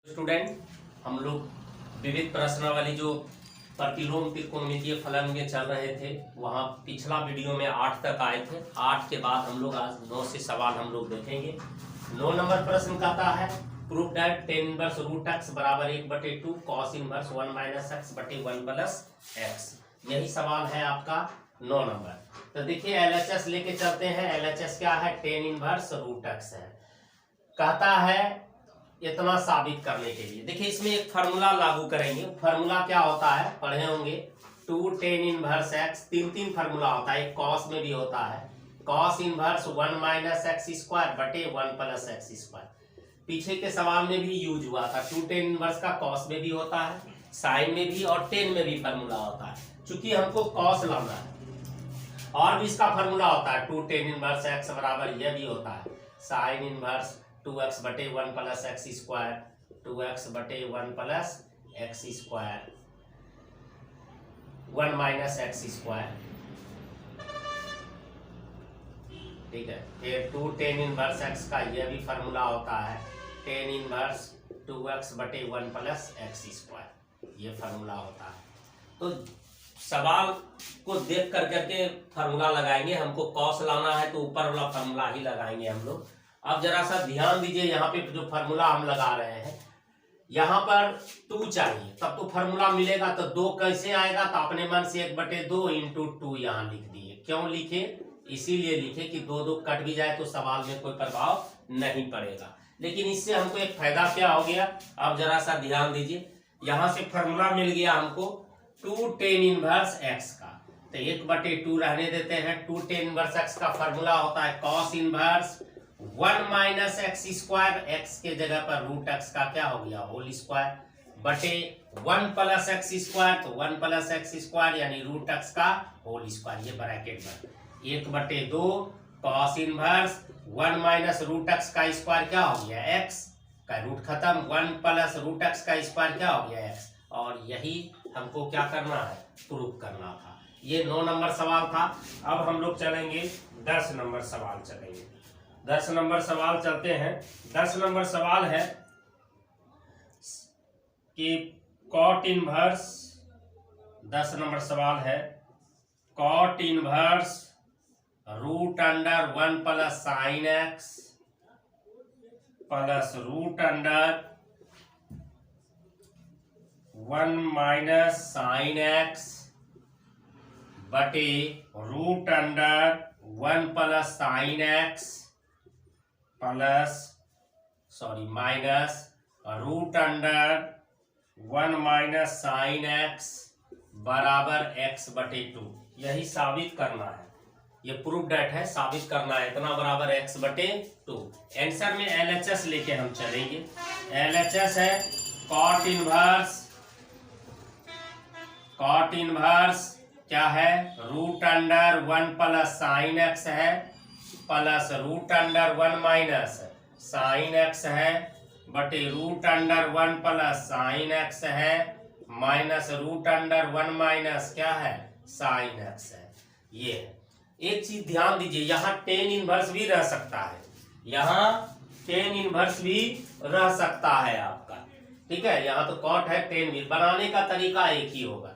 Student, हम लोग विविध प्रश्नावली जो प्रतिलोम त्रिकोणमितीय फलन में चल रहे थे वहाँ पिछला वीडियो में 8 तक आए थे। 8 के बाद हम लोग आज 9 से सवाल हम लोग देखेंगे। 9 नंबर प्रश्न कहता है proof that tan inverse root x बराबर 1/2 कॉस इनवर्स 1 - x बटे 1 + x। यही सवाल है आपका 9 नंबर। तो देखिए LHS लेके चलते हैं। LHS क्या है? टेन इनवर्स रूट एक्स है। कहता है इतना साबित करने के लिए देखिए इसमें एक फार्मूला लागू करेंगे। फार्मूला क्या होता है पढ़े होंगे, 2 टेन इनवर्स एक्स। तीन फार्मूला होता है, एक कॉस में भी होता है, कॉस इनवर्स 1 - x² बटे 1 + x²। पीछे के सवाल में भी यूज हुआ था। 2 टेन इनवर्स का कॉस में भी होता है, साइन में भी और टेन में भी फार्मूला होता है। चूंकि हमको कॉस लाना है और भी इसका फार्मूला होता है 2 टेन इनवर्स एक्स बराबर यह भी होता है साइन इनवर्स 2x बटे 1 + x², 2x बटे 1 + x², 1 - x²। ठीक है, फिर 2 टेन इनवर्स x का यह भी फार्मूला होता है टेन इनवर्स 2x बटे 1 + x²। ये फार्मूला होता है। तो सवाल को देख करके फार्मूला लगाएंगे। हमको कॉस लाना है तो ऊपर वाला फार्मूला ही लगाएंगे हम लोग। अब जरा सा ध्यान दीजिए, यहाँ पे जो फार्मूला हम लगा रहे हैं यहाँ पर 2 चाहिए तब तो फार्मूला मिलेगा। तो 2 कैसे आएगा? तो अपने मन से 1/2 × 2 यहाँ लिख दिए। क्यों लिखे? इसीलिए लिखे कि 2 कट भी जाए तो सवाल में कोई प्रभाव नहीं पड़ेगा। लेकिन इससे हमको एक फायदा क्या हो गया, अब जरा सा ध्यान दीजिए। यहाँ से फार्मूला मिल गया हमको 2 टेन इनवर्स एक्स का, तो 1/2 रहने देते हैं। 2 टेन इनवर्स एक्स का फार्मूला होता है कॉस इनवर्स 1 - x², x के जगह पर रूट एक्स का क्या हो गया होल स्क्वायर बटे 1 + x², तो 1 + x² यानी रूट एक्स का होल स्क्वायर। ये ब्रैकेट में 1/2 कॉस इनवर्स 1 - रूट एक्स का स्क्वायर क्या हो गया x का रूट खत्म, 1 + रूट एक्स का स्क्वायर क्या हो गया x। और यही हमको क्या करना है, प्रूफ करना था। ये 9 नंबर सवाल था। अब हम लोग चलेंगे 10 नंबर सवाल चलेंगे। 10 नंबर सवाल चलते हैं। 10 नंबर सवाल है कि कॉट इनवर्स, 10 नंबर सवाल है cot inverse √1 + sin x plus √1 - sin x बटे √1 + sin x plus minus √1 - sin x बराबर x/2। यही साबित करना है। ये प्रूफ डेट है, साबित करना है इतना बराबर x/2। आंसर में LHS लेके हम चलेंगे। LHS है कॉट इनवर्स क्या है, √1 + sin x है प्लस √1 - sin x है बटे √1 + sin x है माइनस √1 - क्या है sin x है। ये एक चीज ध्यान दीजिए, यहाँ टेन इनवर्स भी रह सकता है, यहाँ टेन इनवर्स भी रह सकता है आपका। ठीक है, यहाँ तो कॉट है, टेन भी। बनाने का तरीका एक ही होगा।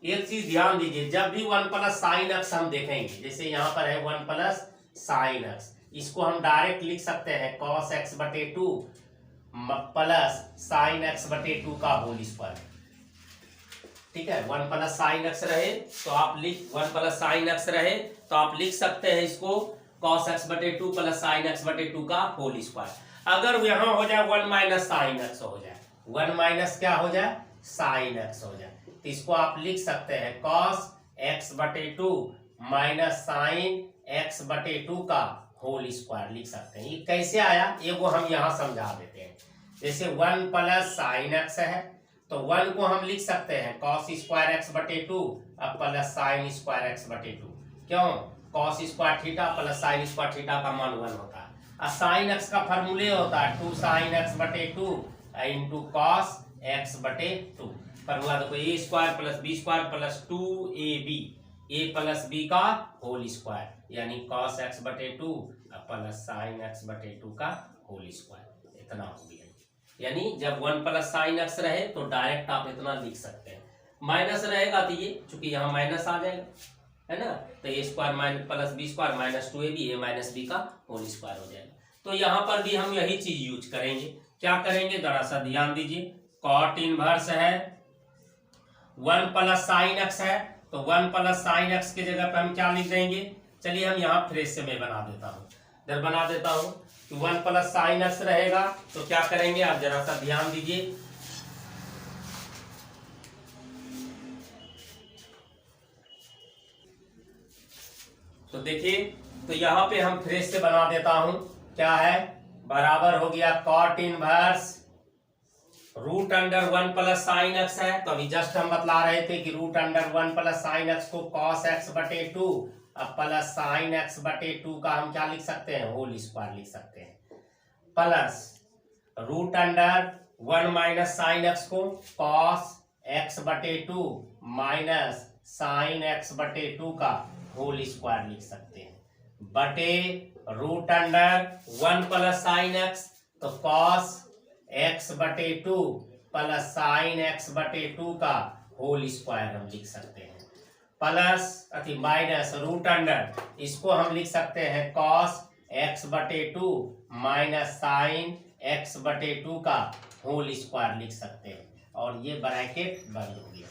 एक चीज ध्यान दीजिए, जब भी 1 + sin x हम देखेंगे, जैसे यहाँ पर है 1 + sin x, इसको हम डायरेक्ट लिख सकते हैं cos x/2 plus sin x/2 का होल स्क्वायर। ठीक है, 1 + sin x रहे तो आप 1 + sin x रहे तो आप लिख सकते हैं इसको cos x/2 plus sin x/2 का होल स्क्वायर। अगर यहाँ हो जाए 1 - sin x हो जाए, 1 - क्या हो जाए sin x हो जाए, तो इसको आप लिख सकते हैं cos x/2 minus sin x/2 का होल स्क्वायर लिख सकते हैं। ये कैसे आया ये वो हम यहाँ समझा देते हैं। जैसे 1 + sin x है तो 1 को हम लिख सकते हैं cos² x/2 plus sin² x/2। क्यों? cos² theta plus sin² theta का मान 1 होता है। और sin x का फॉर्मूले होता है 2 sin x/2 × cos x/2। Formula देखो a² + b² plus 2ab, a plus b का होल स्क्वायर यानी cos x/2 plus sin x/2 का होल स्क्वायर। इतना हो गया। यानी जब 1 प्लस साइन एक्स रहे तो डायरेक्ट आप इतना लिख सकते हैं। माइनस रहेगा तो ये चूंकि यहाँ माइनस आ जाएगा, है ना, तो A square minus plus B square minus 2ab A minus B का होल स्क्वायर हो जाएगा। तो यहाँ पर भी हम यही चीज यूज करेंगे। क्या करेंगे, जरा सा ध्यान दीजिए। कॉट इनवर्स है 1 प्लस साइन एक्स है, तो 1 प्लस साइन एक्स की जगह पे हम क्या लिख देंगे, चलिए हम यहाँ फ्रेश से मैं बना देता हूँ, इधर बना देता हूँ कि 1 प्लस साइन एक्स रहेगा तो क्या करेंगे, आप जरा सा ध्यान दीजिए। तो देखिए, तो यहाँ पे हम फ्रेश से बना देता हूं, क्या है, बराबर हो गया cot inverse root under 1 plus sine x है। तो अभी जस्ट हम बतला रहे थे कि root under 1 plus sine x को कॉस एक्स बटे 2 अब प्लस साइन एक्स बटे 2 का हम क्या लिख सकते हैं, होल स्क्वायर लिख सकते हैं, plus root under 1 minus sine x को कॉस एक्स बटे 2 माइनस साइन एक्स बटे 2 का होल स्क्वायर लिख सकते हैं, बटे root under 1 plus sine x तो कॉस एक्स बटे 2 प्लस साइन एक्स बटे 2 का होल स्क्वायर हम लिख सकते हैं, प्लस अति माइनस रूट अंडर इसको हम लिख सकते हैं कॉस एक्स बटे 2 माइनस साइन एक्स बटे 2 का होल स्क्वायर लिख सकते हैं, और ये ब्रैकेट बंद हो गया,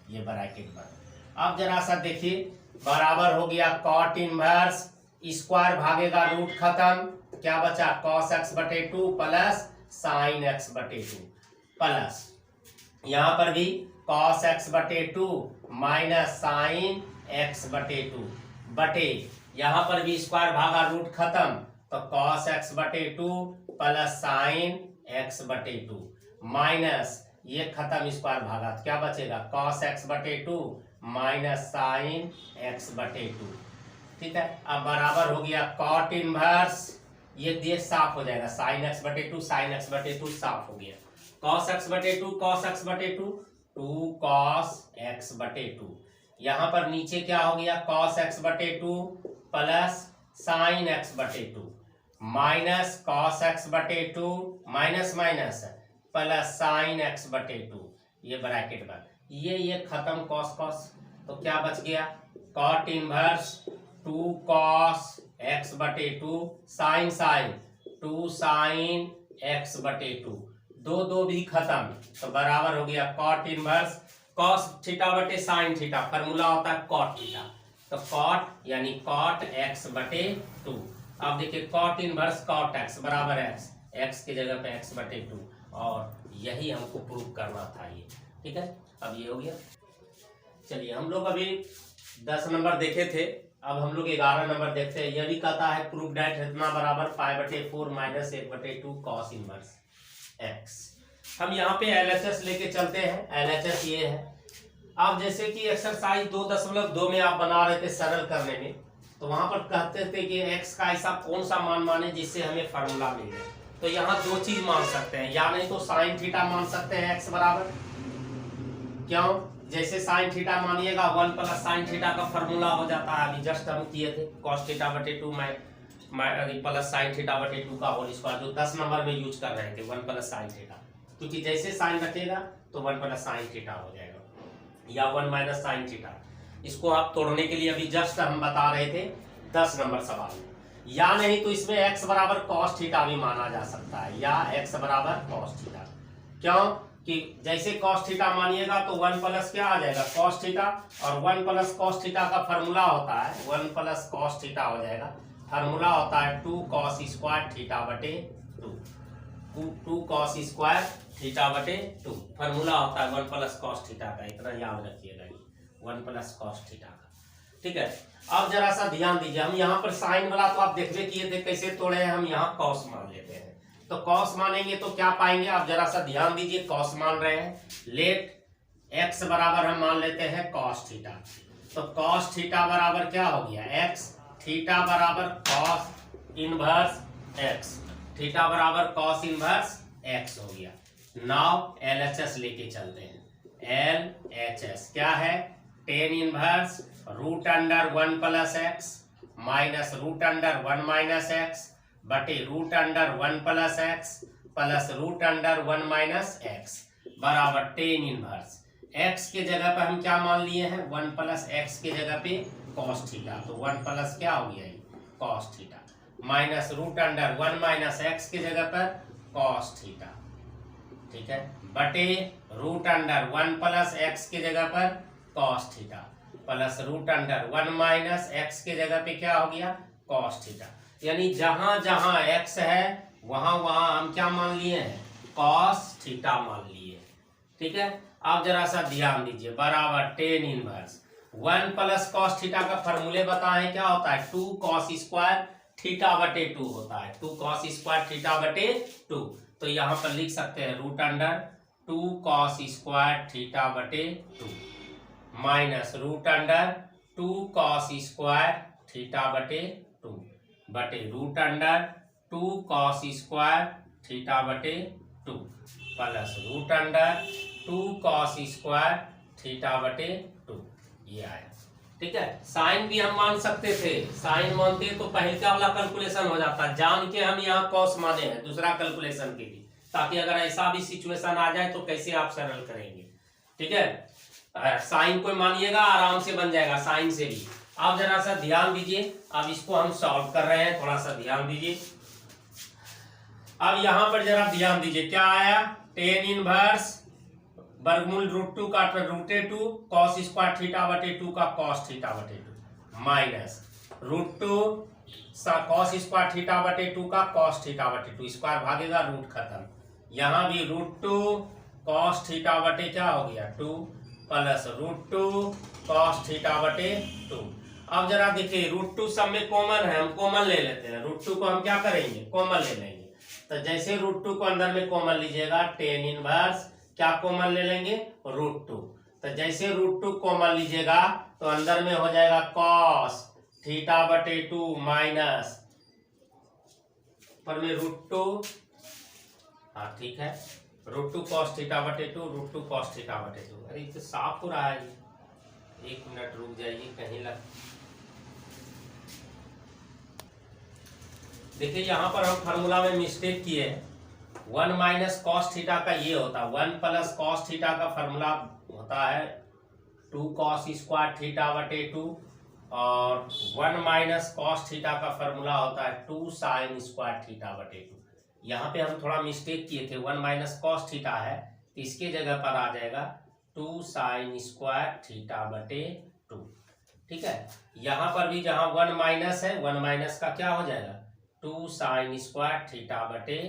ये ब्रैकेट बंद। अब जरा सा देखिए, बराबर हो गया कॉट इनवर्स स्क्वायर भागेगा रूट खत्म, क्या बचा कॉस एक्स बटे 2 प्लस साइन एक्स बटे 2 प्लस यहां पर भी कॉस एक्स बटे 2 माइनस साइन एक्स बटे 2 बटे यहां पर भी स्क्वायर भागा रूट खत्म, तो कॉस एक्स बटे 2 प्लस साइन एक्स बटे 2 माइनस ये खत्म स्क्वायर भागा, तो क्या बचेगा कॉस एक्स बटे 2 माइनस साइन एक्स बटे 2, ठीक है। अब बराबर हो गया कॉट इनवर्स, ये साफ हो जाएगा, साइन एक्स बटे 2 साइन एक्स बटे 2 साफ हो गया, कॉस एक्स बटे 2 कॉस एक्स बटे 2 2 कॉस एक्स बटे 2, यहां पर नीचे क्या हो गया कॉस एक्स बटे 2 प्लस साइन एक्स बटे 2 माइनस कॉस एक्स बटे 2 minus minus plus sine x बटे 2, ये ब्रैकेट बन, ये खत्म कॉस कॉस, तो क्या बच गया कॉट इनवर्स 2 कॉस एक्स बटे 2 साइन साइन 2 साइन एक्स बटे 2, दो भी खत्म, तो बराबर हो गया कॉट इनवर्स कॉस थीटा बटे साइन थीटा, फार्मूला होता है कॉट थीटा, तो कॉट यानी कॉट एक्स बटे 2। अब देखिए कॉट इनवर्स कॉट एक्स बराबर एक्स, एक्स की जगह पे एक्स बटे 2, और यही हमको प्रूव करना था ये, ठीक है। अब ये हो गया, चलिए हम लोग अभी 10 नंबर देखे थे, अब हम लोग 11 नंबर देखते हैं। यह भी कहता है प्रूव दैट इतना बराबर 5/4 माइनस 1/2 कॉस इनवर्स एक्स। हम यहाँ पे LHS लेके चलते हैं, LHS ये है। अब जैसे कि एक्सरसाइज 2.2 में आप बना रहे थे सरल करने में, तो वहां पर कहते थे कि x का ऐसा कौन सा मान माने जिससे हमें फार्मूला मिल जाए, तो यहाँ दो चीज मान सकते हैं, या नहीं तो साइन थीटा मान सकते हैं x बराबर, क्यों, जैसे साइन थीटा मानिएगा 1 प्लस साइन थीटा का फार्मूला हो जाता है, अभी जस्ट हम किए थे कॉस थीटा बटे 2 प्लस साइन थीटा बटे 2 का होल स्क्वायर, जो 10 नंबर में यूज कर रहे थे 1 प्लस साइन थीटा, क्योंकि जैसे साइन रखेगा तो 1 प्लस साइन थीटा हो जाएगा, या 1 माइनस साइन थीटा। इसको आप तोड़ने के लिए अभी जस्ट हम बता रहे थे 10 नंबर सवाल में, या नहीं तो इसमें x बराबर कॉस थीटा भी माना जा सकता है, या x बराबर कॉस थीटा, क्यों कि जैसे कॉस थीटा मानिएगा तो 1 प्लस क्या आ जाएगा कॉस थीटा, और 1 प्लस कॉस थीटा का फार्मूला होता है 1 प्लस कॉस थीटा हो जाएगा, फार्मूला होता है 2 कॉस स्क्वायर थीटा बटे 2 कॉस स्क्वायर थीटा बटे 2, फार्मूला होता है 1 प्लस कॉस थीटा का, इतना याद रखिएगा, ये 1 प्लस कॉस थीटा का, ठीक है। अब जरा सा ध्यान दीजिए, हम यहाँ पर साइन वाला तो आप देखते किए थे कैसे तोड़े हैं, हम यहाँ कॉस मान लेते हैं, तो कॉस मानेंगे तो क्या पाएंगे, आप जरा सा ध्यान दीजिए, कॉस मान रहे हैं, लेट एक्स बराबर हम मान लेते हैं कॉस थीटा, तो कॉस थीटा बराबर क्या हो गया एक्स, थीटा बराबर कॉस इनवर्स एक्स, थीटा बराबर कॉस इनवर्स एक्स हो गया। नाउ LHS लेके चलते हैं, LHS क्या है, tan inverse root under 1 plus x minus root under 1 minus x बटे root under 1 plus x plus root under 1 minus x बराबर टेन इनवर्स एक्स के जगह पर हम क्या मान लिए हैं 1 प्लस एक्स के जगह पे कॉस थीटा, तो 1 प्लस क्या हो गया ये cos theta minus root under 1 minus x के जगह पर कॉस थीटा, ठीक है, बटे रूट अंडर 1 प्लस एक्स के जगह पर cos theta plus root under 1 minus x के जगह पे क्या हो गया कॉस थीटा। यानी जहां जहां एक्स है वहां वहां हम क्या मान लिए हैं कॉस थीटा मान लिए, ठीक है। आप जरा सा ध्यान दीजिए बराबर tan inverse 1 plus cos theta का फॉर्मूले बताएं क्या होता है 2 कॉस स्क्वायर थीटा बटे 2 होता है, 2 कॉस स्क्वायर थीटा बटे 2, तो यहाँ पर लिख सकते हैं root under 2 cos square theta बटे 2 minus root under 2 cos square theta बटे 2 बटे root under 2 cos square theta बटे 2 plus root under 2 cos square theta बटे 2 ये आया, ठीक है। साइन भी हम मान सकते थे, साइन मानते तो पहले का वाला कैलकुलेशन हो जाता, जान के हम यहाँ कॉस माने हैं दूसरा कैलकुलेशन के लिए, ताकि अगर ऐसा भी सिचुएशन आ जाए तो कैसे आप सरल करेंगे, ठीक है। साइन को मानिएगा आराम से बन जाएगा साइन से भी। आप जरा सा ध्यान दीजिए, अब इसको हम सॉल्व कर रहे हैं, थोड़ा सा ध्यान दीजिए। अब यहां पर जरा ध्यान दीजिए क्या आया टेन इनवर्स वर्गमूल रूट 2 का रूटे 2 कॉस स्क्वायर थीटा बटे 2 का कॉस थीटा बटे 2 minus root 2 cos square theta बटे 2 का कॉस थीटा बटे 2 स्क्वायर भागेगा रूट खत्म, यहां भी रूट 2 कॉस थीटा बटे क्या हो गया 2 प्लस रूट 2 कॉस थीटा बटे 2। अब जरा देखिए रूट 2 सब में कॉमन है, हम कॉमन ले लेते हैं, रूट 2 को हम क्या करेंगे कॉमन ले लेंगे, तो जैसे रूट 2 को अंदर में कॉमन लीजिएगा टेन इनवर्स क्या कॉमन ले लेंगे रूट 2, तो जैसे रूट 2 कॉमन लीजिएगा तो अंदर में हो जाएगा कॉस थीटा बटे 2 माइनस पर में रूट 2, हाँ ठीक है, रूट 2 कॉस थीटा बटे 2 रूट 2 कॉस थीटा बटे 2। अरे तो साफ हो रहा है, एक मिनट रुक जाइए कहीं लग, देखिए यहां पर हम फार्मूला में मिस्टेक किए, 1 माइनस कॉस थीटा का ये होता है 1 प्लस कॉस थीटा का फार्मूला होता है 2 कॉस स्क्वायर थीटा बटे 2 और 1 माइनस कॉस थीटा का फार्मूला होता है 2 साइन स्क्वायर थीटा बटे 2। यहाँ पे हम थोड़ा मिस्टेक किए थे 1 माइनस कॉस थीटा है तो इसके जगह पर आ जाएगा 2 साइन स्क्वायर थीटा बटे 2, ठीक है। यहाँ पर भी जहाँ 1 माइनस है 1 माइनस का क्या हो जाएगा 2 साइन स्क्वायर थीटा बटे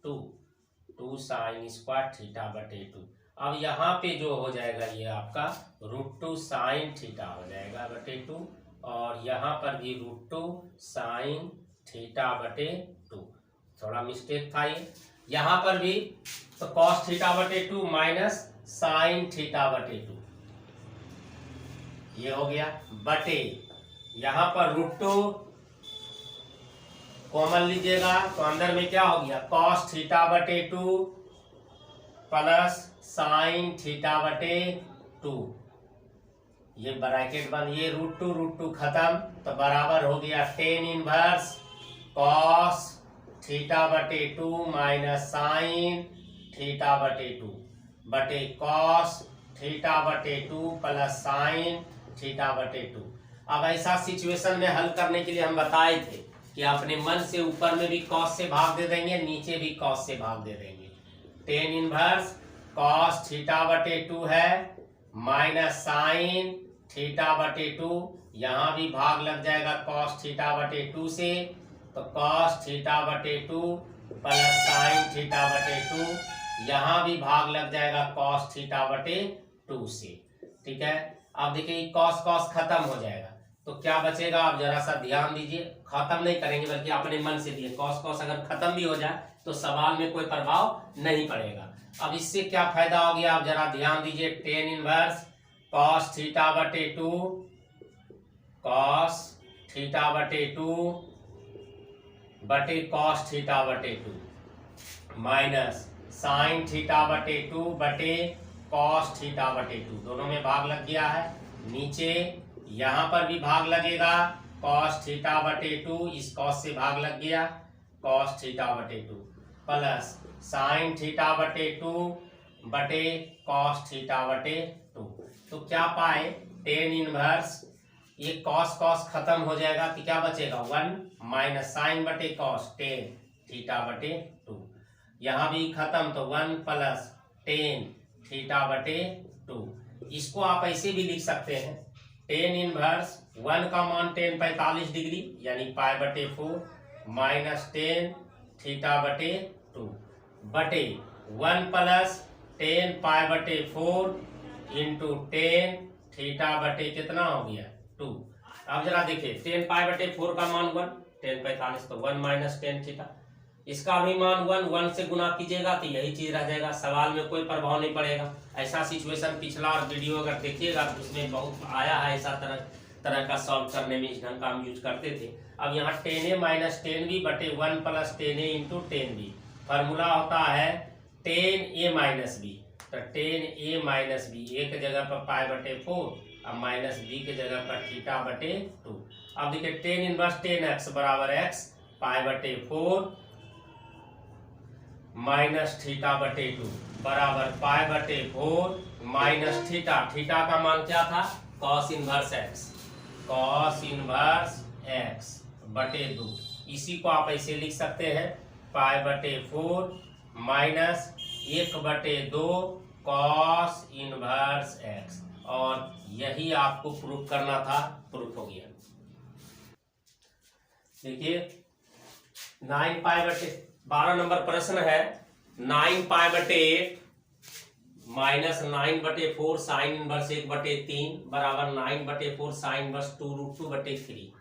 2 2 साइन स्क्वायर थीटा बटे 2। अब यहाँ पे जो हो जाएगा ये आपका रूट 2 साइन थीटा हो जाएगा बटे 2 और यहाँ पर भी रूट 2 साइन थीटा बटे 2, थोड़ा मिस्टेक था ये। यहाँ पर भी तो कॉस थीटा बटे 2 माइनस साइन थीटा बटे 2 ये हो गया बटे यहाँ पर रूट 2 कॉमन लीजिएगा तो अंदर में क्या हो गया कॉस थीटा बटे 2 प्लस साइन थीटा बटे 2, ये ब्रैकेट बंद, ये रूट 2 खत्म तो बराबर हो गया टेन इनवर्स कॉस थीटा बटे 2 माइनस साइन थीटा बटे 2 बटे कॉस थीटा बटे 2 प्लस साइन थीटा बटे 2। अब ऐसा सिचुएशन में हल करने के लिए हम बताए थे कि अपने मन से ऊपर में भी कॉस से भाग दे देंगे नीचे भी कॉस से भाग दे देंगे, टेन इनवर्स कॉस थीटा बटे 2 है माइनस साइन थीटा बटे 2, यहाँ भी भाग लग जाएगा कॉस थीटा बटे 2 से, तो कॉस थीटा बटे 2 प्लस साइन थीटा बटे 2, यहाँ भी भाग लग जाएगा कॉस थीटा बटे 2 से, ठीक है। अब देखिए कॉस कॉस खत्म हो जाएगा तो क्या बचेगा, आप जरा सा ध्यान दीजिए, खत्म नहीं करेंगे बल्कि अपने मन से दिए, कॉस कॉस अगर खत्म भी हो जाए तो सवाल में कोई प्रभाव नहीं पड़ेगा। अब इससे क्या फायदा हो गया, आप जरा ध्यान दीजिए, टेन इनवर्स कॉस थीटा बटे 2 कॉस थीटा बटे 2 बटे कॉस थीटा बटे 2 माइनस साइन थीटा बटे 2 बटे कॉस थीटा बटे 2, दोनों में भाग लग गया है, नीचे यहाँ पर भी भाग लगेगा कॉस थीटा बटे 2, इस कॉस से भाग लग गया कॉस थीटा बटे 2 प्लस साइन थीटा बटे 2 बटे कॉस थीटा बटे 2। तो क्या पाए, टेन इनवर्स, ये कॉस कॉस खत्म हो जाएगा तो क्या बचेगा 1 माइनस साइन बटे कॉस टेन थीटा बटे 2। यहाँ भी खत्म तो 1 प्लस टेन थीटा बटे 2। इसको आप ऐसे भी लिख सकते हैं, टेन इनवर्स 1 का मान टेन 45 डिग्री यानी पाई बटे 4 माइनस टेन थीटा बटे 2 बटे 1 प्लस टेन पाई बटे 4 इंटू टेन थीटा बटे कितना हो गया 2। अब जरा देखिए, टेन पाई बटे 4 का मान 1, टेन 45 तो 1 माइनस टेन थीटा, इसका भी मान 1 से गुना कीजिएगा तो यही चीज रह जाएगा, सवाल में कोई प्रभाव नहीं पड़ेगा। ऐसा सिचुएशन पिछला और वीडियो अगर देखिएगा तो उसमें बहुत आया है, ऐसा तरह का सॉल्व करने में इस ढंग का हम यूज करते थे। अब यहाँ टेन ए माइनस टेन बी बटे 1 प्लस टेन ए इंटू टेन बी, फॉर्मूला होता है टेन ए माइनस बी, तो टेन ए माइनस बी एक जगह पर पाई बटे 4 अब माइनस बी के जगह पर थीटा बटे 2। अब देखिए टेन इनवर्स टेन एक्स बराबर एक्स पाई बटे 4 माइनस थीटा बटे 2 बराबर पाई बटे 4 माइनस थीटा, थीटा का मान क्या था cos inverse x, cos inverse x बटे 2। इसी को आप ऐसे लिख सकते हैं पाई बटे 4 माइनस 1/2 कॉस इनवर्स एक्स, और यही आपको प्रूफ करना था, प्रूफ हो गया। देखिए 9 पाई बटे 12 नंबर प्रश्न है, 9 पाई बटे 8 माइनस 9/4 साइन इनवर्स 1/3 बराबर 9/4 साइन इनवर्स 2√2/3,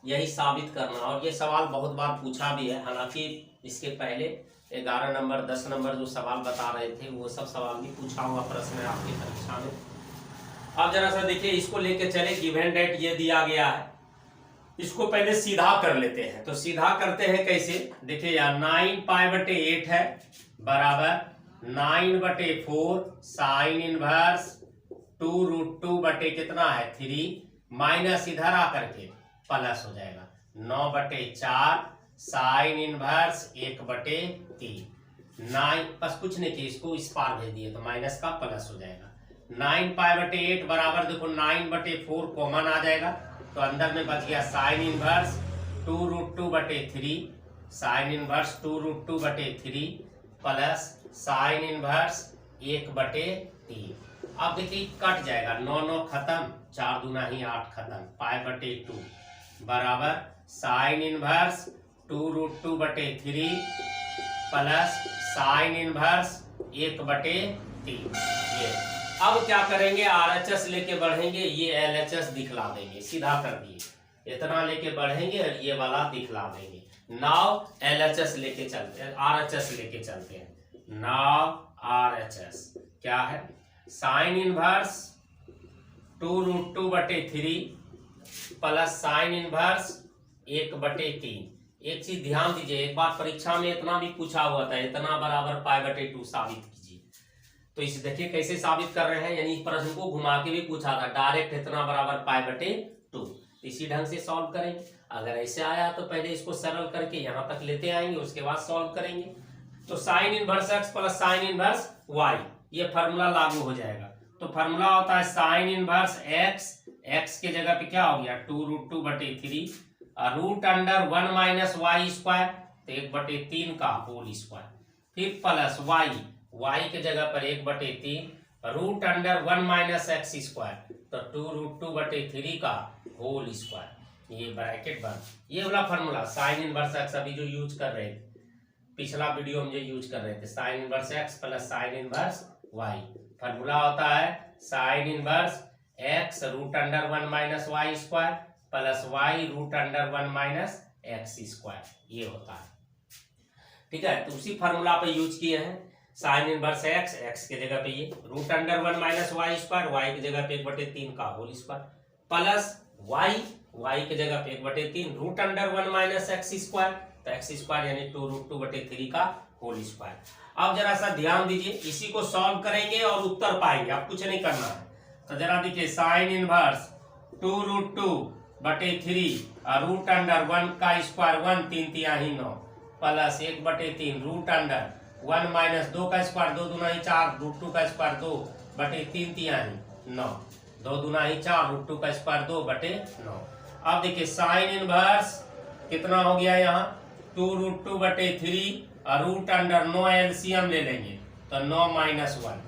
यही साबित करना। और ये सवाल बहुत बार पूछा भी है, हालांकि इसके पहले 11 नंबर 10 नंबर जो सवाल बता रहे थे वो सब सवाल भी पूछा हुआ प्रश्न है आपकी परीक्षा में। अब जरा सा देखिए, इसको लेके चले, गिवन डेट ये दिया गया है, इसको पहले सीधा कर लेते हैं। तो सीधा करते हैं कैसे, देखिए यार 9 पाई बटे 8 है बराबर 9/4 साइन इनवर्स 2√2 बटे कितना है 3 माइनस इधर आकर के प्लस हो जाएगा 9/4 साइन इनवर्स 1/3 9, बस कुछ नहीं किया, इसको इस पार भेज दिए तो माइनस का प्लस हो जाएगा। 9 पाई बटे 8 बराबर देखो 9/4 कॉमन आ जाएगा तो अंदर में बच गया sine inverse 2√2/3 sine inverse 2√2/3 plus sine inverse 1/3। अब देखिए कट जाएगा, 9 खत्म, 4 दूना ही 8 खत्म, पाई बटे 2 बराबर sine inverse 2√2/3 plus sine inverse 1/3। ये अब क्या करेंगे, RHS लेके बढ़ेंगे, ये LHS दिखला देंगे, सीधा कर दिए, इतना लेके बढ़ेंगे और ये वाला दिखला देंगे। नाउ LHS लेके चलते हैं, RHS लेके चलते हैं। नाउ RHS क्या है, sine inverse 2√2/3 plus sine inverse 1/3। एक चीज ध्यान दीजिए, एक बार परीक्षा में इतना भी पूछा हुआ था, इतना बराबर पाई बटे 2 साबित कीजिए। तो इसे देखिए कैसे साबित कर रहे हैं, यानी प्रश्न को घुमा के भी पूछा था, डायरेक्ट इतना बराबर पाई बटे 2, इसी ढंग से सॉल्व करेंगे। अगर ऐसे आया तो पहले इसको सरल करके यहाँ तक लेते आएंगे, उसके बाद सॉल्व करेंगे। तो sine inverse x plus sine inverse y, ये फॉर्मूला लागू हो जाएगा। तो फॉर्मूला होता है साइन इनवर्स एक्स, एक्स के जगह पे क्या हो गया 2√2/3 और root under 1 minus y square, तो 1/3 का होल स्क्वायर, फिर प्लस वाई, वाई के जगह पर 1/3 root under 1 minus x square, तो 2√2/3 का होल स्क्वायर, ये ब्रैकेट बंद। ये वाला फॉर्मूला साइन इनवर्स एक्स अभी जो यूज कर रहे थे, पिछला वीडियो में जो यूज कर रहे थे, sine inverse x plus sine inverse y, formula होता है sine inverse x root under 1 minus y square plus y root under 1 minus x square, ये होता है। ठीक है, तो उसी फॉर्मूला पे यूज किए हैं, साइन इनवर्स एक्स, एक्स के जगह पे ये root under 1 minus y square, y की जगह पे 1/3 का whole square plus y, y की जगह पे 1/3 root under 1 minus x square, तो एक्स स्क्वायर यानी 2√2/3 का होल स्क्वायर। अब जरा सा ध्यान दीजिए, इसी को सॉल्व करेंगे और उत्तर पाएंगे, अब कुछ नहीं करना है। तो जरा देखिए साइन इनवर्स 2√2/3 और रूट अंडर 1 का square 1 3 9 plus 1/3 root under 1 minus 2 का स्क्वायर 2 दूना ही 4 रूट 2 का स्क्वायर 2 बटे 3 तिहाई 9 2 दूना ही 4 रूट 2 का स्क्वायर 2 बटे 9। अब देखिए साइन इनवर्स कितना हो गया यहाँ 2 रूट 2 बटे 3 और रूट अंडर 9 एलसीएम ले लेंगे तो 9 माइनस 1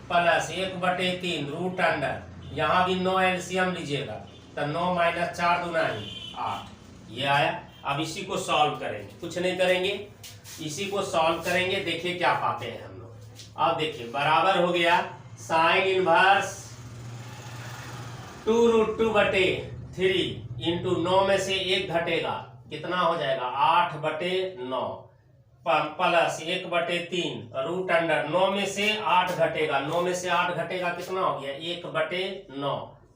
प्लस 1 बटे 3 रूट अंडर यहाँ भी 9 एलसीएम लीजिएगा तो 9 माइनस 4 दूना ही 8 ये आया। अब इसी को सॉल्व करेंगे, कुछ नहीं करेंगे, इसी को सॉल्व करेंगे, देखिए क्या पाते हैं हम लोग। अब देखिए बराबर हो गया साइन इनवर्स 2 रूट 2 बटे 3 इंटू 9 में से 1 घटेगा कितना हो जाएगा 8 बटे 9 प्लस 1 बटे 3 रूट अंडर 9 में से 8 घटेगा 9 में से 8 घटेगा कितना हो गया 1 बटे 9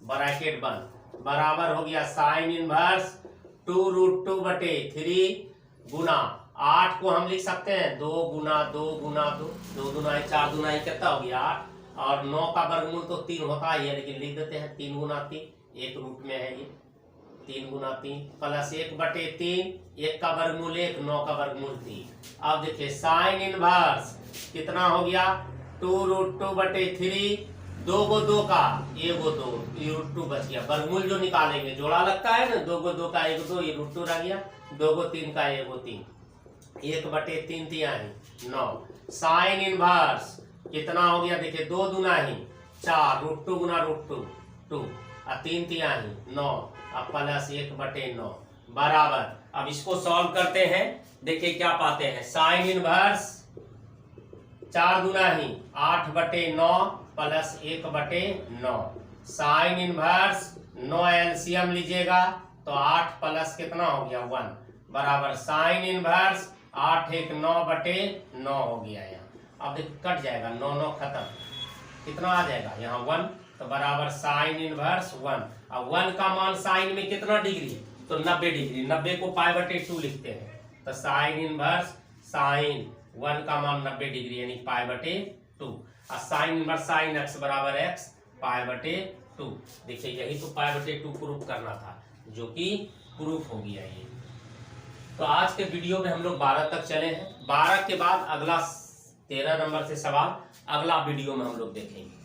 ब्रैकेट बंद बराबर हो गया साइन इनवर्स 2 रूट 2 बटे 3 गुना 8 को हम लिख सकते हैं 2 गुना 2 गुना 2 2 गुना 4 गुना कितना हो गया 8 और 9 का वर्गमूल तो 3 होता ही है लेकिन लिख देते हैं 3 गुना 3 एक रूट में है ये 3 गुना 3 प्लस 1 बटे 3 1 का वर्गमूल 1 9 का वर्गमूल 3। अब देखिए साइन इनवर्स कितना हो गया 2 रूट 2 बटे 3 2 को 2 का 1 को 2 ये रूट 2 बच गया वर्गमूल जो निकालेंगे जोड़ा लगता है ना 2 को 2 का 1 2 ये रूट 2 रह गया 2 को 3 का 1 को 3 1 बटे 3 तिहाई 9 साइन इनवर्स कितना हो गया देखिए 2 दूना ही 4 रूट 2 गुना रूट 2 2 और 3 तिहाई 9 अब प्लस 1 बटे 9 बराबर। अब इसको सॉल्व करते हैं देखिए क्या पाते हैं साइन इनवर्स 4 दूना ही 8 बटे 9 प्लस 1 बटे 9 साइन इनवर्स 9 एलसीएम लीजिएगा तो 8 प्लस कितना हो गया 1 बराबर साइन इनवर्स 8 1 9 बटे 9 हो गया यहाँ। अब देखिए कट जाएगा 9 9 खत्म कितना आ जाएगा यहाँ 1 तो बराबर साइन इनवर्स 1। अब 1 का मान साइन में कितना डिग्री तो 90 डिग्री 90 को पाई बटे 2 लिखते हैं तो साइन इनवर्स साइन 1 का मान 90 डिग्री यानी पाई बटे 2 और साइन इनवर्स साइन एक्स बराबर एक्स पाई बटे 2। देखिए यही तो पाई बटे 2 प्रूफ करना था जो कि प्रूफ हो गया ये। तो आज के वीडियो में हम लोग 12 तक चले हैं 12 के बाद अगला 13 नंबर से सवाल अगला वीडियो में हम लोग देखेंगे।